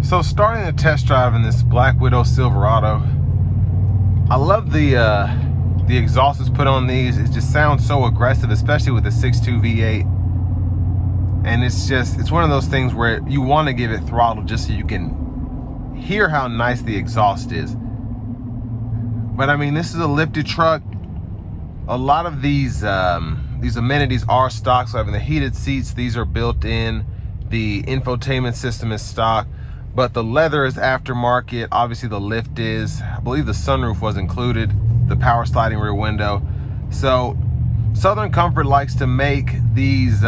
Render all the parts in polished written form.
So starting a test drive in this Black Widow Silverado, I love the exhaust that's put on these. It just sounds so aggressive, especially with the 6.2 V8. And it's one of those things where you want to give it throttle just so you can hear how nice the exhaust is. But I mean, this is a lifted truck. A lot of these amenities are stock. So having the heated seats, these are built in. The infotainment system is stock. But the leather is aftermarket. Obviously the lift is. I believe the sunroof was included. The power sliding rear window. So Southern Comfort likes to make these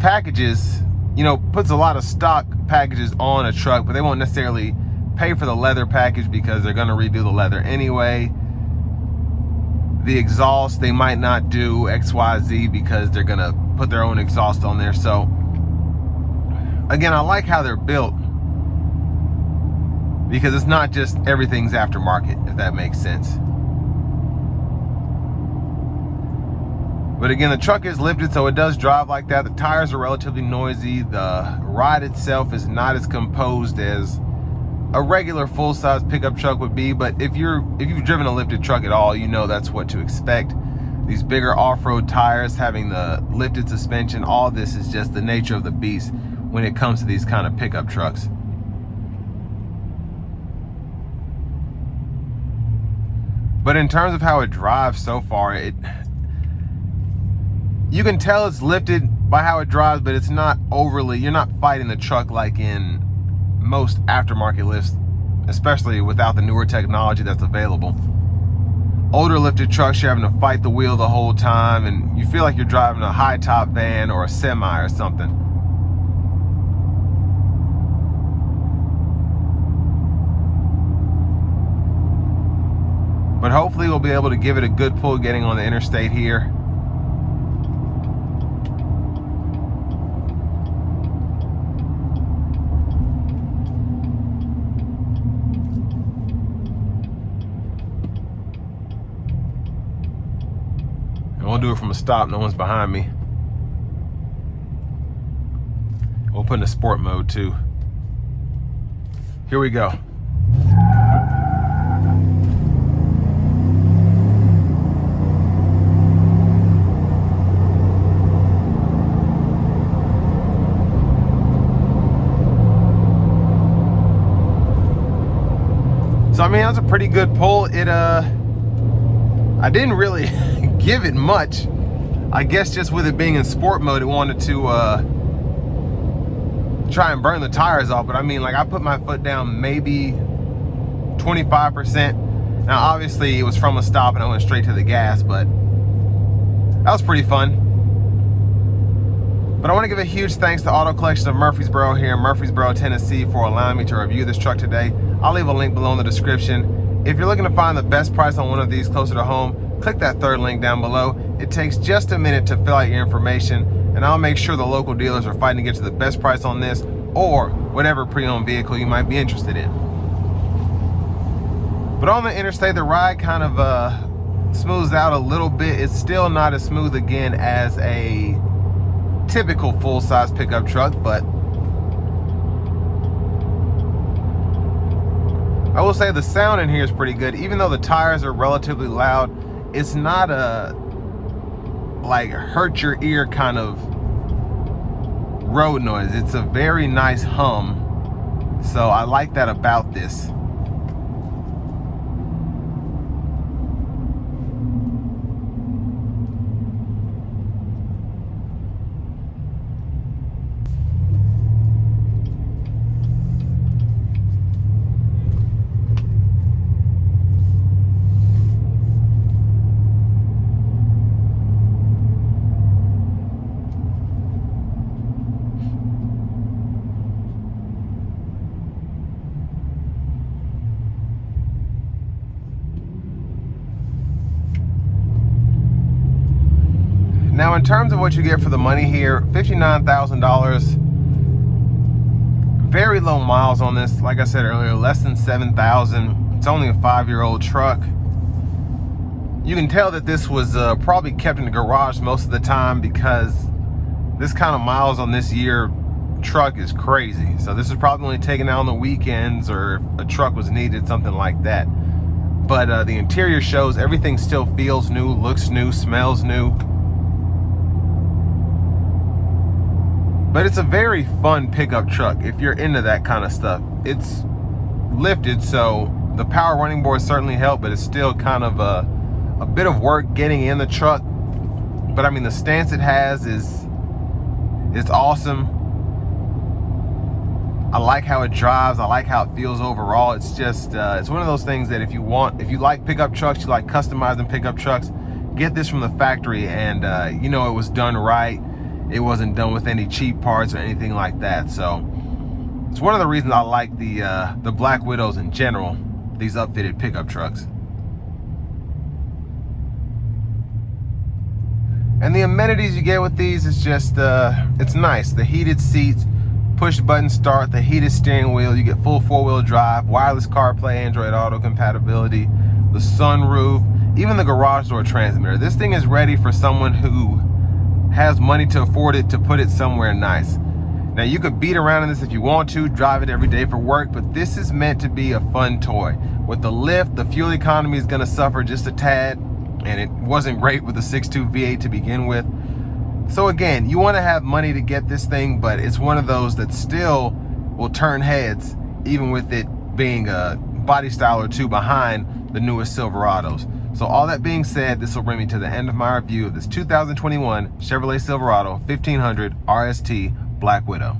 packages, you know, puts a lot of stock packages on a truck, but they won't necessarily pay for the leather package because they're going to redo the leather anyway. The exhaust, they might not do XYZ because they're going to put their own exhaust on there. So again, I like how they're built because it's not just everything's aftermarket, if that makes sense. But again, the truck is lifted, so it does drive like that. The tires are relatively noisy. The ride itself is not as composed as a regular full-size pickup truck would be, but if you've driven a lifted truck at all, you know that's what to expect. These bigger off-road tires, having the lifted suspension, all this is just the nature of the beast when it comes to these kind of pickup trucks. But in terms of how it drives so far, you can tell it's lifted by how it drives, but it's not overly, you're not fighting the truck like in most aftermarket lifts, especially without the newer technology that's available. Older lifted trucks, you're having to fight the wheel the whole time, and you feel like you're driving a high top van or a semi or something. But hopefully we'll be able to give it a good pull getting on the interstate here. And we'll do it from a stop, no one's behind me. We'll put in a sport mode too. Here we go. So I mean, that's a pretty good pull. I didn't really give it much. I guess just with it being in sport mode, it wanted to try and burn the tires off. But I mean, like, I put my foot down maybe 25%. Now obviously it was from a stop and I went straight to the gas, but that was pretty fun. But I want to give a huge thanks to Auto Collection of Murfreesboro here in Murfreesboro, Tennessee, for allowing me to review this truck today. I'll leave a link below in the description. If you're looking to find the best price on one of these closer to home, click that third link down below. It takes just a minute to fill out your information, and I'll make sure the local dealers are fighting to get to the best price on this or whatever pre-owned vehicle you might be interested in. But on the interstate, the ride kind of smooths out a little bit. It's still not as smooth again as a typical full-size pickup truck, but I will say the sound in here is pretty good. Even though the tires are relatively loud, it's not a like hurt your ear kind of road noise. It's a very nice hum. So I like that about this. Now, in terms of what you get for the money here, $59,000, very low miles on this. Like I said earlier, less than 7,000. It's only a 5-year-old truck. You can tell that this was probably kept in the garage most of the time, because this kind of miles on this year truck is crazy. So this is probably only taken out on the weekends or if a truck was needed, something like that. But the interior shows everything still feels new, looks new, smells new. But it's a very fun pickup truck if you're into that kind of stuff. It's lifted, so the power running boards certainly help, but it's still kind of a bit of work getting in the truck. But I mean, the stance it has is awesome. I like how it drives. I like how it feels overall. It's just, it's one of those things that if you like pickup trucks, you like customizing pickup trucks, get this from the factory and you know it was done right. It wasn't done with any cheap parts or anything like that. So it's one of the reasons I like the Black Widows in general, these upfitted pickup trucks. And the amenities you get with these is just, it's nice. The heated seats, push button start, the heated steering wheel, you get full 4-wheel drive, wireless CarPlay, Android Auto compatibility, the sunroof, even the garage door transmitter. This thing is ready for someone who has money to afford it, to put it somewhere nice. Now you could beat around in this if you want to, drive it every day for work, but this is meant to be a fun toy. With the lift, the fuel economy is gonna suffer just a tad, and it wasn't great with the 6.2 V8 to begin with. So again, you want to have money to get this thing, but it's one of those that still will turn heads, even with it being a body style or two behind the newest Silverados. So all that being said, this will bring me to the end of my review of this 2021 Chevrolet Silverado 1500 RST Black Widow.